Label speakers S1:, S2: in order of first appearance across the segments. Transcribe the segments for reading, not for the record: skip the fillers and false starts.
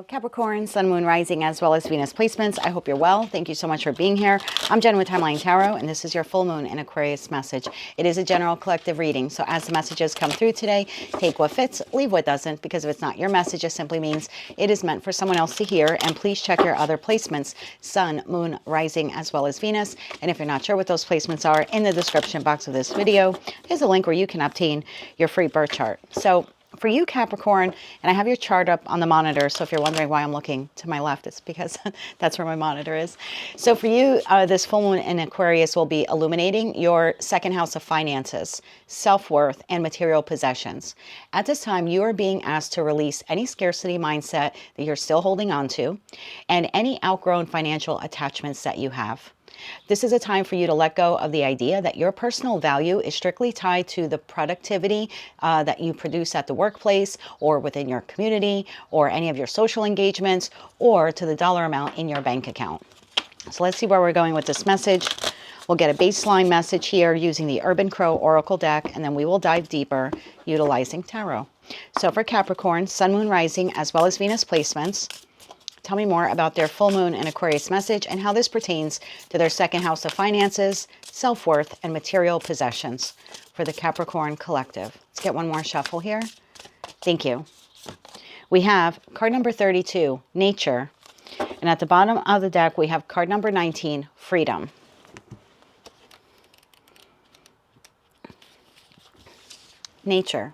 S1: Capricorn, Sun, Moon, Rising, as well as Venus placements. I hope you're well. Thank you so much for being here. I'm Jen with Timeline Tarot, and this is your full moon in Aquarius message. It is a general collective reading, so as the messages come through today, take what fits, leave what doesn't, because if it's not your message, it simply means it is meant for someone else to hear. And please check your other placements, Sun, Moon, Rising, as well as Venus. And if you're not sure what those placements are, in the description box of this video, there's a link where you can obtain your free birth chart. So for you, Capricorn, and I have your chart up on the monitor, so if you're wondering why I'm looking to my left, it's because that's where my monitor is. So for you, this full moon in Aquarius will be illuminating your second house of finances, self-worth, and material possessions. At this time, you are being asked to release any scarcity mindset that you're still holding on to, and any outgrown financial attachments that you have. This is a time for you to let go of the idea that your personal value is strictly tied to the productivity that you produce at the workplace or within your community or any of your social engagements or to the dollar amount in your bank account. So let's see where we're going with this message. We'll get a baseline message here using the Urban Crow Oracle deck, and then we will dive deeper utilizing tarot. So for Capricorn, Sun, Moon, Rising, as well as Venus placements, tell me more about their full moon in Aquarius message and how this pertains to their second house of finances, self-worth, and material possessions for the Capricorn collective. Let's get one more shuffle here. Thank you. We have card number 32, Nature. And at the bottom of the deck, we have card number 19, Freedom. Nature.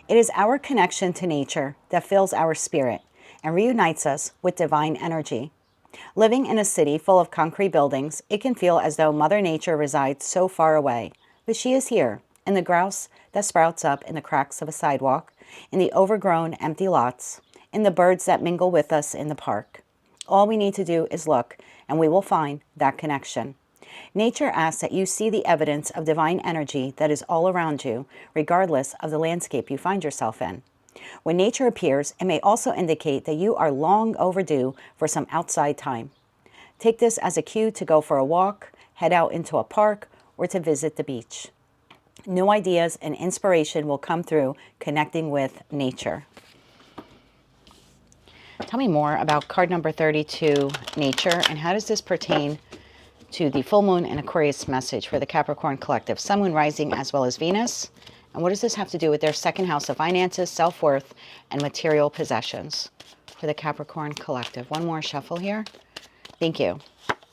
S1: It is our connection to nature that fills our spirit and reunites us with divine energy. Living in a city full of concrete buildings, it can feel as though Mother Nature resides so far away. But she is here, in the grouse that sprouts up in the cracks of a sidewalk, in the overgrown empty lots, in the birds that mingle with us in the park. All we need to do is look, and we will find that connection. Nature asks that you see the evidence of divine energy that is all around you, regardless of the landscape you find yourself in. When nature appears, it may also indicate that you are long overdue for some outside time. Take this as a cue to go for a walk, head out into a park, or to visit the beach. New ideas and inspiration will come through connecting with nature. Tell me more about card number 32, Nature, and how does this pertain to the full moon in Aquarius message for the Capricorn collective, Sun, Moon, Rising, as well as Venus? And what does this have to do with their second house of finances, self-worth, and material possessions for the Capricorn collective? One more shuffle here. Thank you.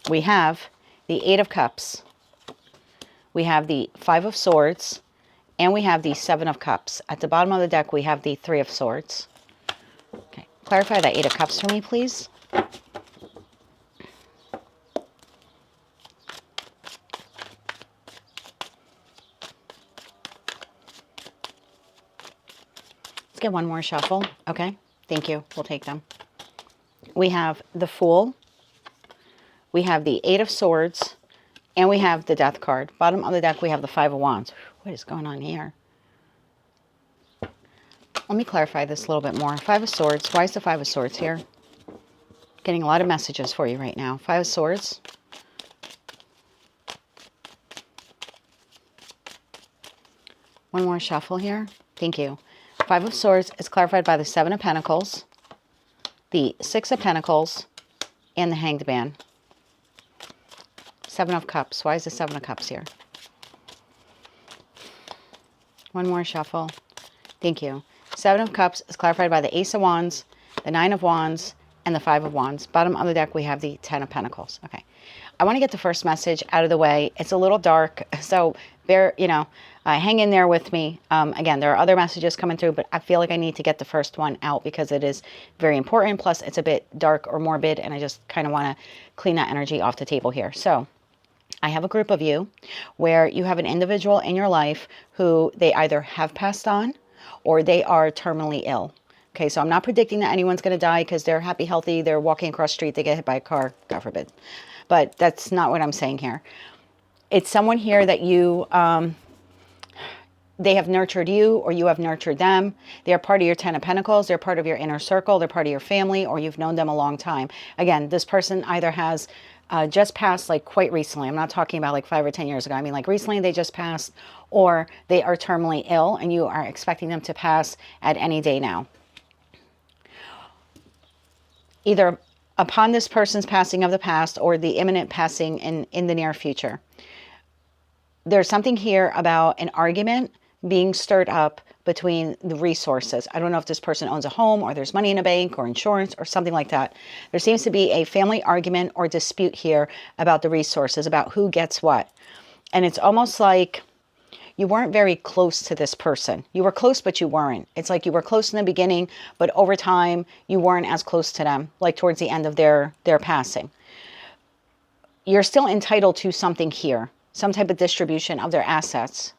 S1: We have the Eight of Cups. We have the Five of Swords. And we have the Seven of Cups. At the bottom of the deck, we have the Three of Swords. Okay. Clarify that Eight of Cups for me, please. Let's get one more shuffle. Okay, thank you. We'll take them. We have the Fool. We have the Eight of Swords. And we have the Death card. Bottom of the deck, we have the Five of Wands. What is going on here? Let me clarify this a little bit more. Five of Swords. Why is the Five of Swords here? Getting a lot of messages for you right now. Five of Swords. One more shuffle here. Thank you. Five of Swords is clarified by the Seven of Pentacles, the Six of Pentacles, and the Hanged Man. Seven of Cups. Why is the Seven of Cups here? One more shuffle. Thank you. Seven of Cups is clarified by the Ace of Wands, the Nine of Wands, and the Five of Wands. Bottom of the deck, we have the Ten of Pentacles. Okay. I want to get the first message out of the way. It's a little dark, so hang in there with me. Again, there are other messages coming through, but I feel like I need to get the first one out because it is very important. Plus, it's a bit dark or morbid, and I just kind of want to clean that energy off the table here. So I have a group of you where you have an individual in your life who they either have passed on or they are terminally ill. Okay, so I'm not predicting that anyone's going to die because they're happy, healthy, they're walking across the street, they get hit by a car, God forbid. But that's not what I'm saying here. It's someone here that you, they have nurtured you or you have nurtured them. They're part of your Ten of Pentacles. They're part of your inner circle. They're part of your family, or you've known them a long time. Again, this person either has just passed like quite recently. I'm not talking about like 5 or 10 years ago. I mean like recently they just passed, or they are terminally ill and you are expecting them to pass at any day now. either upon this person's passing of the past or the imminent passing in the near future. There's something here about an argument being stirred up between the resources. I don't know if this person owns a home or there's money in a bank or insurance or something like that. There seems to be a family argument or dispute here about the resources, about who gets what. And it's almost like you weren't very close to this person. You were close, but you weren't. It's like you were close in the beginning, but over time, you weren't as close to them, like towards the end of their passing. You're still entitled to something here, some type of distribution of their assets.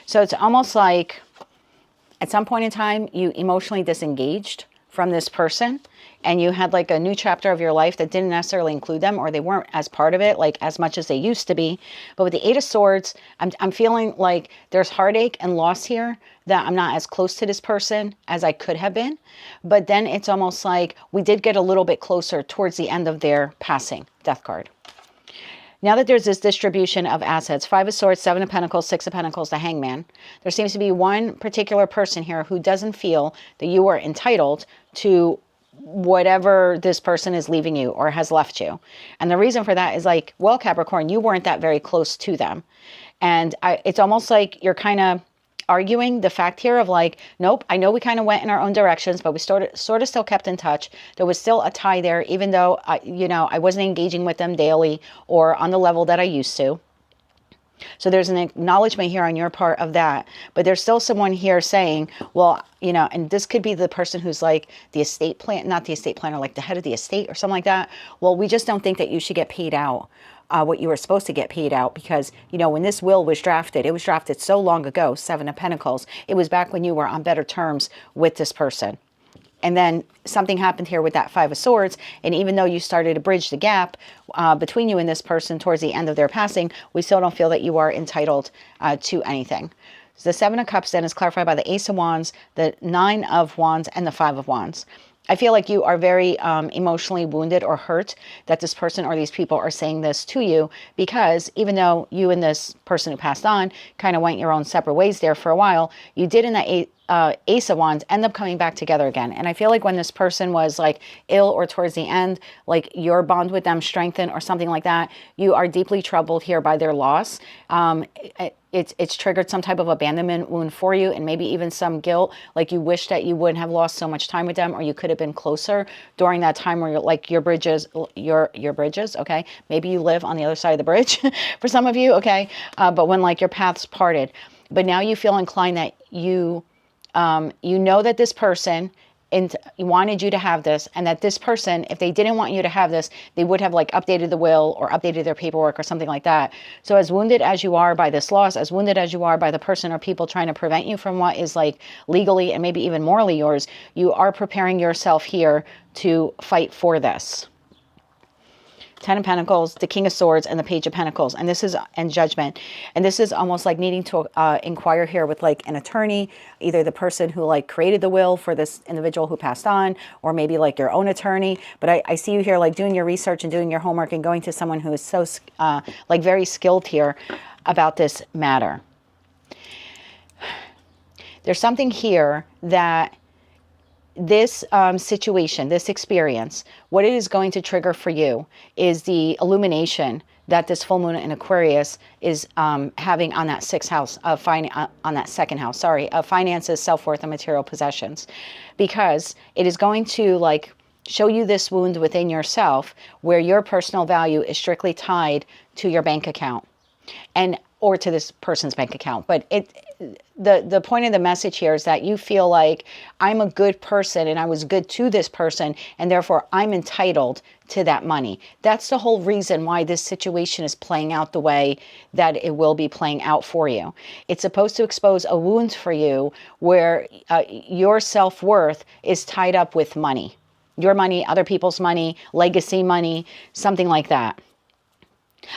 S1: So it's almost like at some point in time, you emotionally disengaged from this person and you had like a new chapter of your life that didn't necessarily include them, or they weren't as part of it, like as much as they used to be. But with the Eight of Swords, I'm feeling like there's heartache and loss here, that I'm not as close to this person as I could have been. But then it's almost like we did get a little bit closer towards the end of their passing. Death card. Now that there's this distribution of assets, Five of Swords, Seven of Pentacles, Six of Pentacles, the Hangman, there seems to be one particular person here who doesn't feel that you are entitled to whatever this person is leaving you or has left you. And the reason for that is like, well, Capricorn, you weren't that very close to them. And it's almost like you're kind of arguing the fact here of like, nope, I know we kind of went in our own directions, but we sort of still kept in touch. There was still a tie there, even though, I wasn't engaging with them daily or on the level that I used to. So there's an acknowledgement here on your part of that. But there's still someone here saying, well, and this could be the person who's like the estate plan, not the estate planner, like the head of the estate or something like that. Well, we just don't think that you should get paid out what you were supposed to get paid out, because, when this will was drafted, it was drafted so long ago, Seven of Pentacles. It was back when you were on better terms with this person. And then something happened here with that Five of Swords. And even though you started to bridge the gap between you and this person towards the end of their passing, we still don't feel that you are entitled to anything. So the Seven of Cups then is clarified by the Ace of Wands, the Nine of Wands, and the Five of Wands. I feel like you are very emotionally wounded or hurt that this person or these people are saying this to you, because even though you and this person who passed on kind of went your own separate ways there for a while, you did in that Ace of Wands end up coming back together again. And I feel like when this person was like ill or towards the end, like your bond with them strengthened or something like that, you are deeply troubled here by their loss. It's triggered some type of abandonment wound for you, and maybe even some guilt, like you wish that you wouldn't have lost so much time with them, or you could have been closer during that time where you're like your bridges, okay? Maybe you live on the other side of the bridge for some of you, okay? But when like your paths parted, but now you feel inclined that you know that this person wanted you to have this, and that this person, if they didn't want you to have this, they would have like updated the will or updated their paperwork or something like that. So as wounded as you are by this loss, as wounded as you are by the person or people trying to prevent you from what is like legally and maybe even morally yours, you are preparing yourself here to fight for this. Ten of Pentacles, the King of Swords, and the Page of Pentacles. And this is in Judgment. And this is almost like needing to inquire here with like an attorney, either the person who like created the will for this individual who passed on, or maybe like your own attorney. But I see you here like doing your research and doing your homework and going to someone who is so like very skilled here about this matter. There's something here that this situation, this experience, what it is going to trigger for you is the illumination that this full moon in Aquarius is having on that sixth house of on that second house, of finances, self-worth, and material possessions, because it is going to like show you this wound within yourself where your personal value is strictly tied to your bank account or to this person's bank account. But the point of the message here is that you feel like I'm a good person and I was good to this person, and therefore I'm entitled to that money. That's the whole reason why this situation is playing out the way that it will be playing out for you. It's supposed to expose a wound for you where your self-worth is tied up with money. Your money, other people's money, legacy money, something like that.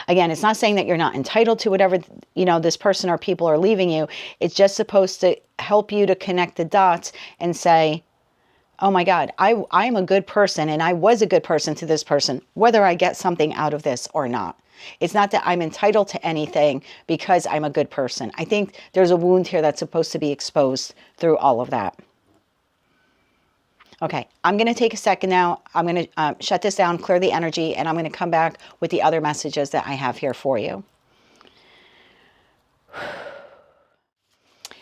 S1: Again, it's not saying that you're not entitled to whatever, this person or people are leaving you. It's just supposed to help you to connect the dots and say, oh my God, I am a good person and I was a good person to this person, whether I get something out of this or not. It's not that I'm entitled to anything because I'm a good person. I think there's a wound here that's supposed to be exposed through all of that. Okay, I'm going to take a second now. I'm going to shut this down, clear the energy, and I'm going to come back with the other messages that I have here for you.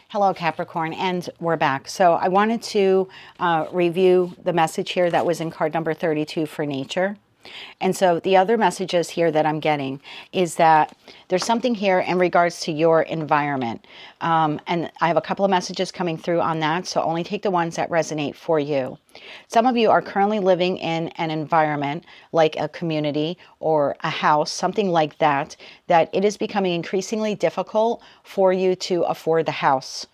S1: Hello, Capricorn, and we're back. So I wanted to review the message here that was in card number 32 for nature. And so the other messages here that I'm getting is that there's something here in regards to your environment. And I have a couple of messages coming through on that, so only take the ones that resonate for you. Some of you are currently living in an environment like a community or a house, something like that, that it is becoming increasingly difficult for you to afford the house.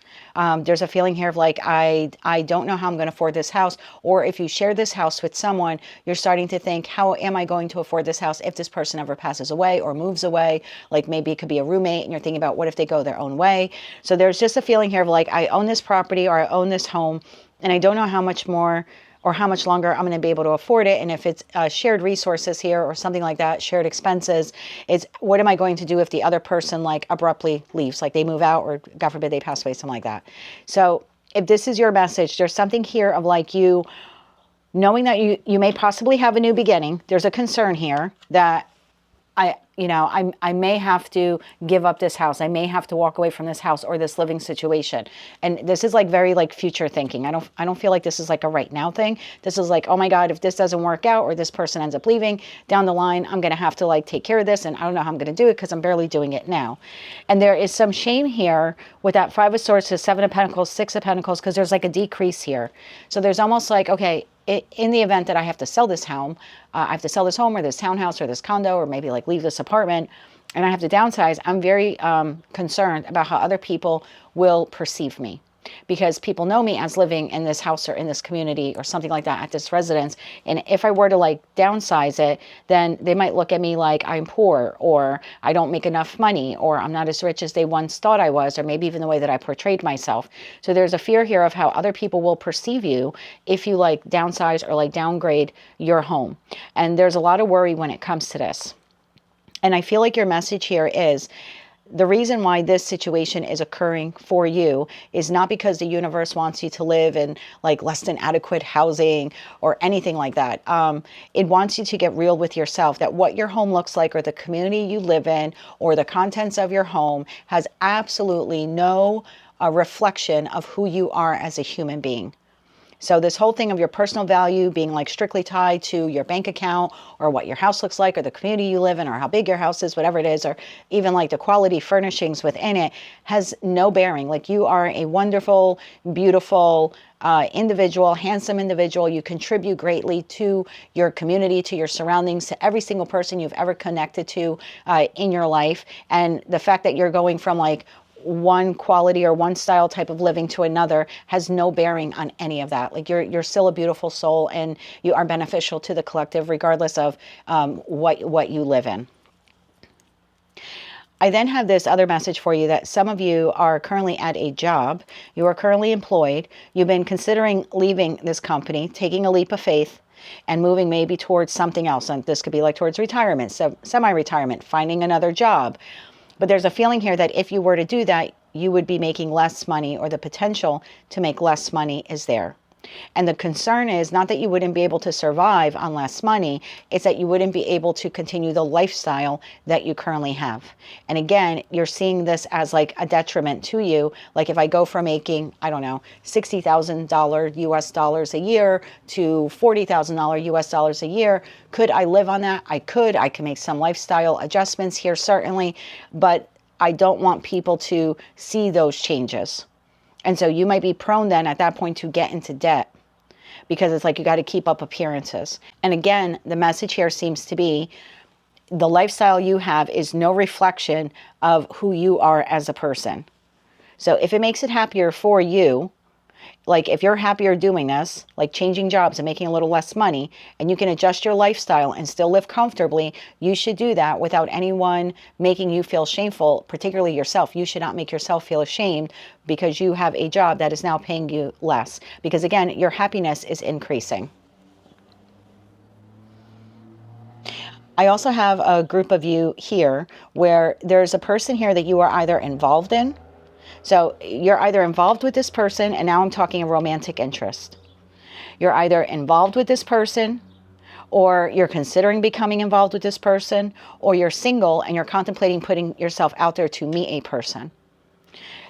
S1: There's a feeling here of like, I don't know how I'm going to afford this house. Or if you share this house with someone, you're starting to think, how am I going to afford this house if this person ever passes away or moves away? Like maybe it could be a roommate and you're thinking about what if they go their own way? So there's just a feeling here of like, I own this property or I own this home and I don't know how much more or how much longer I'm going to be able to afford it. And if it's shared resources here or something like that, shared expenses, it's what am I going to do if the other person like abruptly leaves, like they move out or God forbid they pass away, something like that. So if this is your message, there's something here of like you knowing that you may possibly have a new beginning. There's a concern here that I may have to give up this house. I may have to walk away from this house or this living situation. And this is like very like future thinking. I don't feel like this is like a right now thing. This is like, oh my God, if this doesn't work out or this person ends up leaving down the line, I'm going to have to like take care of this. And I don't know how I'm going to do it because I'm barely doing it now. And there is some shame here with that Five of Swords to Seven of Pentacles, Six of Pentacles, because there's like a decrease here. So there's almost like, okay, in the event that I have to sell this home, I have to sell this home or this townhouse or this condo or maybe like leave this apartment and I have to downsize, I'm very concerned about how other people will perceive me. Because people know me as living in this house or in this community or something like that at this residence. And if I were to like downsize it, then they might look at me like I'm poor or I don't make enough money or I'm not as rich as they once thought I was, or maybe even the way that I portrayed myself. So there's a fear here of how other people will perceive you if you like downsize or like downgrade your home. And there's a lot of worry when it comes to this. And I feel like your message here is the reason why this situation is occurring for you is not because the universe wants you to live in like less than adequate housing or anything like that. It wants you to get real with yourself, that what your home looks like or the community you live in or the contents of your home has absolutely no reflection of who you are as a human being. So this whole thing of your personal value being like strictly tied to your bank account or what your house looks like or the community you live in or how big your house is, whatever it is, or even like the quality furnishings within it has no bearing. Like you are a wonderful, beautiful individual, handsome individual. You contribute greatly to your community, to your surroundings, to every single person you've ever connected to in your life. And the fact that you're going from like one quality or one style type of living to another has no bearing on any of that. Like you're still a beautiful soul and you are beneficial to the collective regardless of what you live in. I then have this other message for you that some of you are currently at a job. You are currently employed. You've been considering leaving this company, taking a leap of faith and moving maybe towards something else. And this could be like towards retirement, so semi-retirement, finding another job. But there's a feeling here that if you were to do that, you would be making less money, or the potential to make less money is there. And the concern is not that you wouldn't be able to survive on less money, it's that you wouldn't be able to continue the lifestyle that you currently have. And again, you're seeing this as like a detriment to you. Like if I go from making, I don't know, $60,000 US dollars a year to $40,000 US dollars a year, could I live on that? I can make some lifestyle adjustments here, certainly, but I don't want people to see those changes. And so you might be prone then at that point to get into debt because it's like you got to keep up appearances. And again, the message here seems to be the lifestyle you have is no reflection of who you are as a person. So if it makes it happier for you, like if you're happier doing this, like changing jobs and making a little less money, and you can adjust your lifestyle and still live comfortably, you should do that without anyone making you feel shameful, particularly yourself. You should not make yourself feel ashamed because you have a job that is now paying you less. Because again, your happiness is increasing. I also have a group of you here where there's a person here that you are either involved in. So you're either involved with this person, and now I'm talking a romantic interest. You're either involved with this person, or you're considering becoming involved with this person, or you're single and you're contemplating putting yourself out there to meet a person.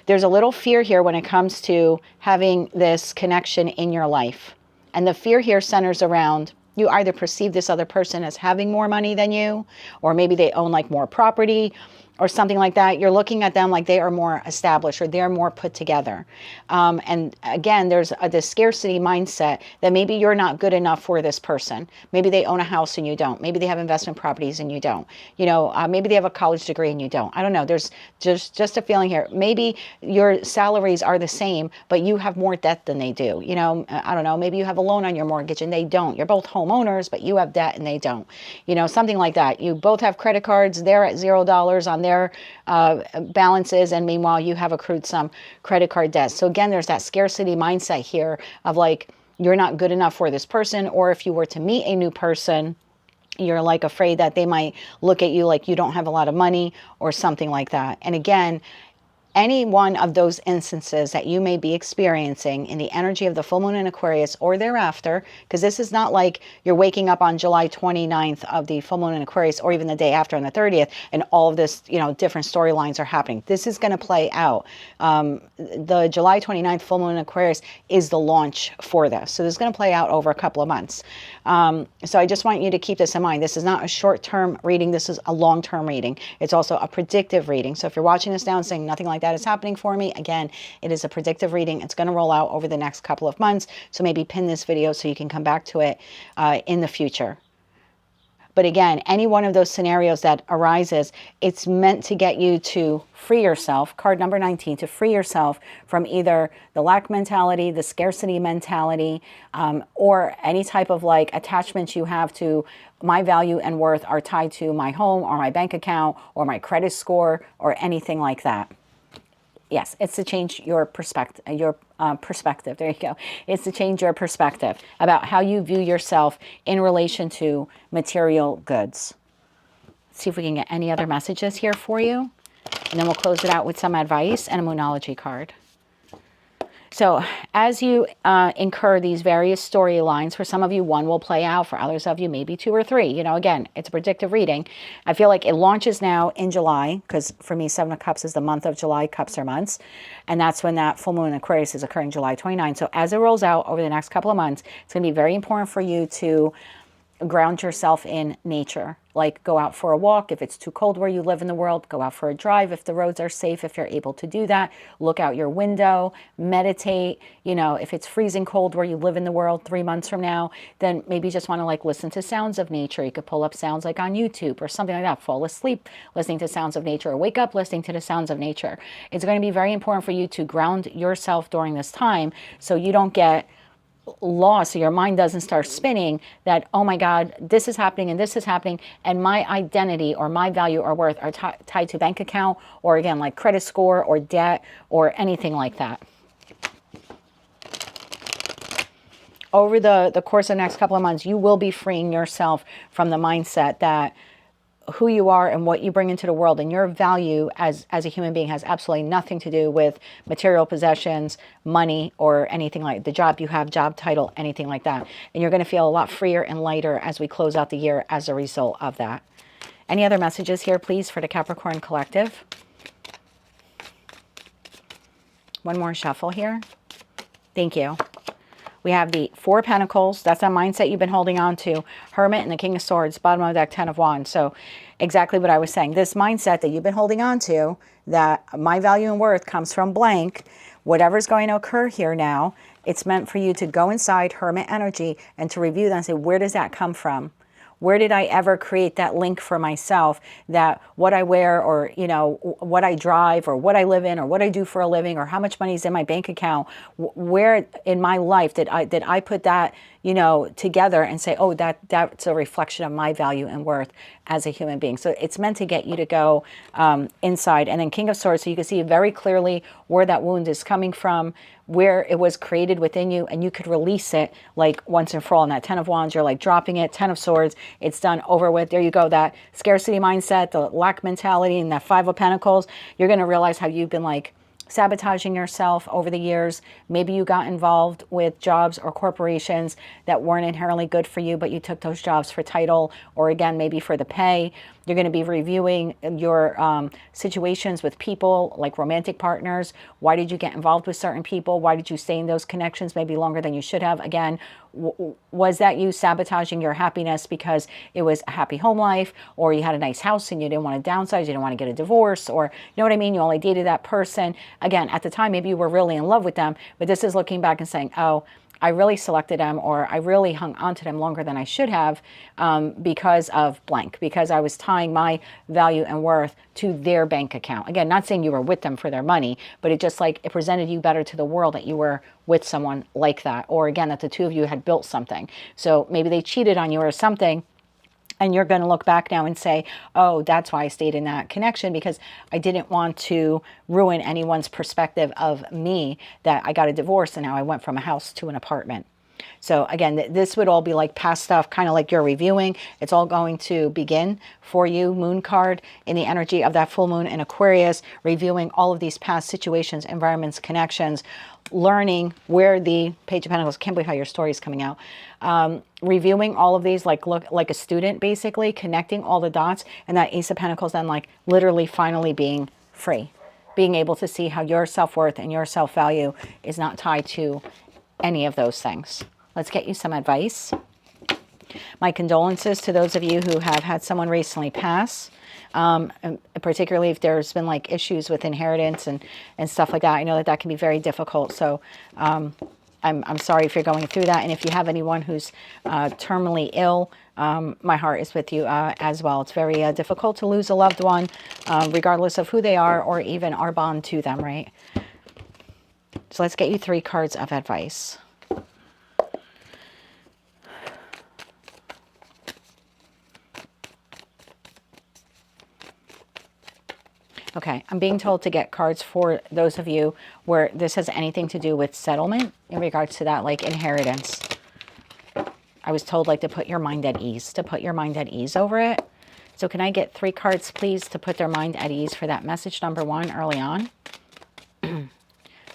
S1: There's a little fear here when it comes to having this connection in your life. And the fear here centers around you either perceive this other person as having more money than you, or maybe they own like more property or something like that. You're looking at them like they are more established or they're more put together. And again, there's this scarcity mindset that maybe you're not good enough for this person. Maybe they own a house and you don't. Maybe they have investment properties and you don't. You know, maybe they have a college degree and you don't. I don't know. There's just a feeling here. Maybe your salaries are the same, but you have more debt than they do. You know, I don't know. Maybe you have a loan on your mortgage and they don't. You're both homeowners, but you have debt and they don't. You know, something like that. You both have credit cards. They're at $0 on their balances, and meanwhile you have accrued some credit card debts. So again, there's that scarcity mindset here of like you're not good enough for this person, or if you were to meet a new person, you're like afraid that they might look at you like you don't have a lot of money or something like that. And again, any one of those instances that you may be experiencing in the energy of the full moon in Aquarius or thereafter, because this is not like you're waking up on July 29th of the full moon in Aquarius or even the day after on the 30th and all of this, you know, different storylines are happening. This is going to play out. The July 29th full moon in Aquarius is the launch for this. So this is going to play out over a couple of months. So I just want you to keep this in mind. This is not a short-term reading. This is a long-term reading. It's also a predictive reading. So if you're watching this now and saying nothing like that is happening for me, again, it is a predictive reading. It's going to roll out over the next couple of months. So maybe pin this video so you can come back to it in the future. But again, any one of those scenarios that arises, it's meant to get you to free yourself, card number 19, to free yourself from either the lack mentality, the scarcity mentality, or any type of like attachments you have to my value and worth are tied to my home or my bank account or my credit score or anything like that. Yes, it's to change your perspective, perspective. There you go. It's to change your perspective about how you view yourself in relation to material goods. Let's see if we can get any other messages here for you. And then we'll close it out with some advice and a Moonology card. So as you incur these various storylines, for some of you, one will play out. For others of you, maybe two or three. You know, again, it's a predictive reading. I feel like it launches now in July, because for me, Seven of Cups is the month of July. Cups are months. And that's when that full moon in Aquarius is occurring July 29. So as it rolls out over the next couple of months, it's going to be very important for you to ground yourself in nature. Like go out for a walk. If it's too cold where you live in the world, go out for a drive if the roads are safe, if you're able to do that. Look out your window, meditate. You know, if it's freezing cold where you live in the world 3 months from now, then maybe you just want to like listen to sounds of nature. You could pull up sounds like on YouTube or something like that. Fall asleep listening to sounds of nature, or wake up listening to the sounds of nature. It's going to be very important for you to ground yourself during this time so you don't get lost, so your mind doesn't start spinning that, oh my God, this is happening and this is happening, and my identity or my value or worth are tied to bank account, or again, like credit score or debt or anything like that. Over the course of the next couple of months, you will be freeing yourself from the mindset that who you are and what you bring into the world and your value as a human being has absolutely nothing to do with material possessions, money, or anything like the job you have, job title, anything like that. And you're going to feel a lot freer and lighter as we close out the year as a result of that. Any other messages here, please, for the Capricorn collective? One more shuffle here. Thank you. We have the Four of Pentacles. That's that mindset you've been holding on to. Hermit and the King of Swords. Bottom of the deck, Ten of Wands. So exactly what I was saying. This mindset that you've been holding on to, that my value and worth comes from blank. Whatever's going to occur here now, it's meant for you to go inside Hermit energy and to review that and say, where does that come from? Where did I ever create that link for myself that what I wear, or, you know, what I drive, or what I live in, or what I do for a living, or how much money is in my bank account? Where in my life did I put that, you know, together and say, oh, that's a reflection of my value and worth as a human being. So it's meant to get you to go inside. And then King of Swords, so you can see very clearly where that wound is coming from, where it was created within you, and you could release it like once and for all. And that Ten of Wands, you're like dropping it. Ten of Swords, it's done, over with. There you go. That scarcity mindset, the lack mentality, and that Five of Pentacles, you're going to realize how you've been like sabotaging yourself over the years. Maybe you got involved with jobs or corporations that weren't inherently good for you, but you took those jobs for title, or again, maybe for the pay. You're going to be reviewing your situations with people, like romantic partners. Why did you get involved with certain people? Why did you stay in those connections maybe longer than you should have? Again, was that you sabotaging your happiness because it was a happy home life, or you had a nice house and you didn't want to downsize, you didn't want to get a divorce, or you know what I mean? You only dated that person. Again, at the time, maybe you were really in love with them, but this is looking back and saying, oh, I really selected them, or I really hung on to them longer than I should have because of blank, because I was tying my value and worth to their bank account. Again, not saying you were with them for their money, but it just like it presented you better to the world that you were with someone like that, or again, that the two of you had built something. So maybe they cheated on you or something. And you're going to look back now and say, oh, that's why I stayed in that connection, because I didn't want to ruin anyone's perspective of me, that I got a divorce and now I went from a house to an apartment. So again, this would all be like past stuff, kind of like you're reviewing. It's all going to begin for you, moon card, in the energy of that full moon in Aquarius, reviewing all of these past situations, environments, connections, learning where the Page of Pentacles, can't believe how your story is coming out, reviewing all of these, like look like a student, basically connecting all the dots, and that Ace of Pentacles then like literally finally being free, being able to see how your self-worth and your self-value is not tied to any of those things. Let's get you some advice. My condolences to those of you who have had someone recently pass, particularly if there's been like issues with inheritance and stuff like that. I know that that can be very difficult. So I'm sorry if you're going through that. And if you have anyone who's terminally ill, my heart is with you as well. It's very difficult to lose a loved one, regardless of who they are or even our bond to them, right? So let's get you 3 cards of advice. Okay, I'm being told to get cards for those of you where this has anything to do with settlement in regards to that, like inheritance. I was told like to put your mind at ease, over it. So can I get 3 cards, please, to put their mind at ease for that message number 1 early on?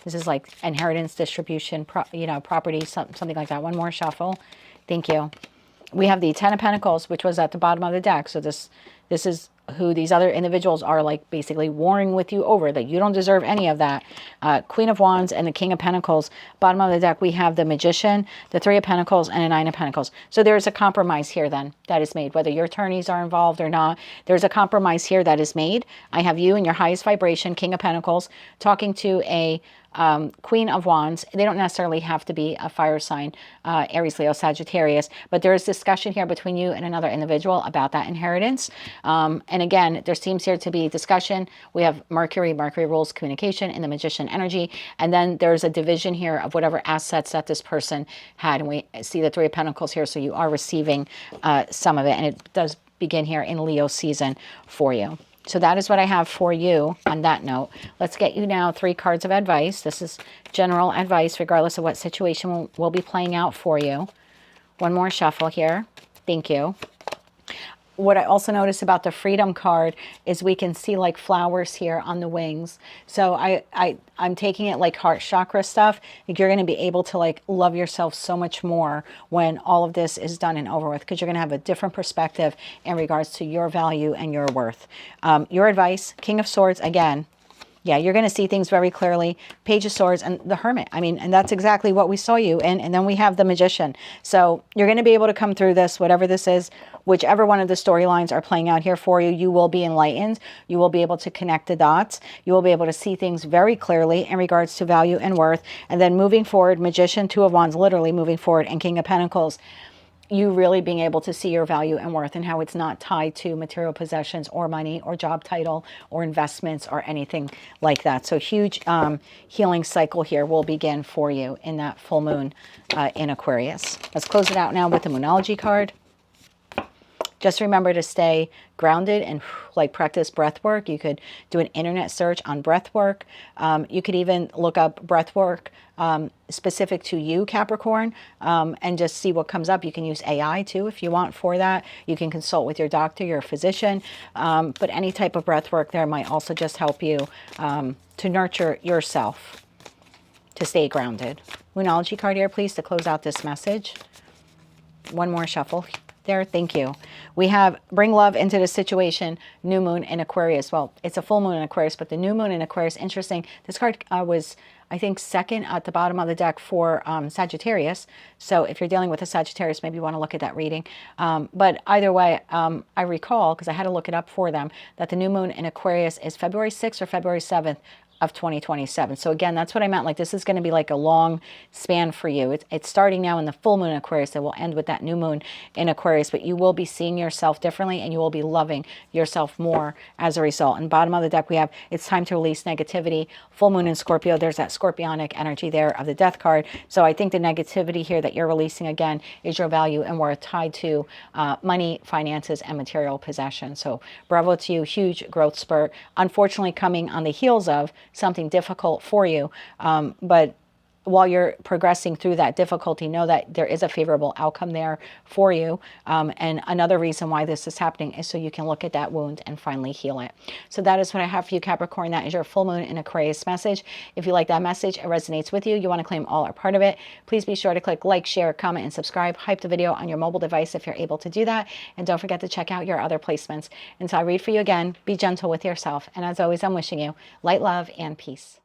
S1: This is like inheritance, distribution, property, something like that. One more shuffle. Thank you. We have the 10 of Pentacles, which was at the bottom of the deck. So this is who these other individuals are like basically warring with you over, that you don't deserve any of that. Queen of Wands and the King of Pentacles. Bottom of the deck, we have the Magician, the 3 of Pentacles, and a 9 of Pentacles. So there's a compromise here then that is made, whether your attorneys are involved or not. There's a compromise here that is made. I have you in your highest vibration, King of Pentacles, talking to a Queen of Wands. They don't necessarily have to be a fire sign, Aries, Leo, Sagittarius, but there is discussion here between you and another individual about that inheritance. And again, there seems here to be discussion. We have Mercury rules communication in the Magician energy. And then there's a division here of whatever assets that this person had. And we see the 3 of Pentacles here. So you are receiving some of it. And it does begin here in Leo season for you. So that is what I have for you on that note. Let's get you now 3 cards of advice. This is general advice, regardless of what situation will be playing out for you. One more shuffle here. Thank you. What I also notice about the Freedom card is we can see like flowers here on the wings. So I'm taking it like heart chakra stuff. Like you're going to be able to like love yourself so much more when all of this is done and over with, because you're going to have a different perspective in regards to your value and your worth. Your advice, King of Swords, again. Yeah, you're going to see things very clearly. Page of Swords and the Hermit. I mean, and that's exactly what we saw you in. And then we have the Magician. So you're going to be able to come through this, whatever this is, whichever one of the storylines are playing out here for you, you will be enlightened. You will be able to connect the dots. You will be able to see things very clearly in regards to value and worth. And then moving forward, Magician, 2 of Wands, literally moving forward, and King of Pentacles, you really being able to see your value and worth and how it's not tied to material possessions or money or job title or investments or anything like that. So huge healing cycle here will begin for you in that full moon in Aquarius. Let's close it out now with the Moonology card. Just remember to stay grounded and like practice breath work. You could do an internet search on breath work. You could even look up breath work specific to you, Capricorn, and just see what comes up. You can use AI too if you want for that. You can consult with your doctor, your physician, but any type of breath work there might also just help you to nurture yourself, to stay grounded. Moonology card here, please, to close out this message. One more shuffle there. Thank you. We have bring love into the situation, new moon in Aquarius. Well, it's a full moon in Aquarius, but the new moon in Aquarius, interesting. This card was, I think, second at the bottom of the deck for Sagittarius. So if you're dealing with a Sagittarius, maybe you want to look at that reading. But either way, I recall, because I had to look it up for them, that the new moon in Aquarius is February 6th or February 7th of 2027. So again, that's what I meant. Like, this is going to be like a long span for you. It's starting now in the full moon in Aquarius. It will end with that new moon in Aquarius, but you will be seeing yourself differently and you will be loving yourself more as a result. And bottom of the deck, we have it's time to release negativity. Full moon in Scorpio. There's that scorpionic energy there of the death card. So I think the negativity here that you're releasing again is your value and worth tied to money, finances, and material possession. So bravo to you. Huge growth spurt. Unfortunately, coming on the heels of something difficult for you, but while you're progressing through that difficulty, know that there is a favorable outcome there for you. And another reason why this is happening is so you can look at that wound and finally heal it. So that is what I have for you, Capricorn. That is your full moon in Aquarius message. If you like that message, it resonates with you, you want to claim all or part of it, please be sure to click like, share, comment, and subscribe. Hype the video on your mobile device if you're able to do that. And don't forget to check out your other placements. Until I read for you again, be gentle with yourself. And as always, I'm wishing you light, love, and peace.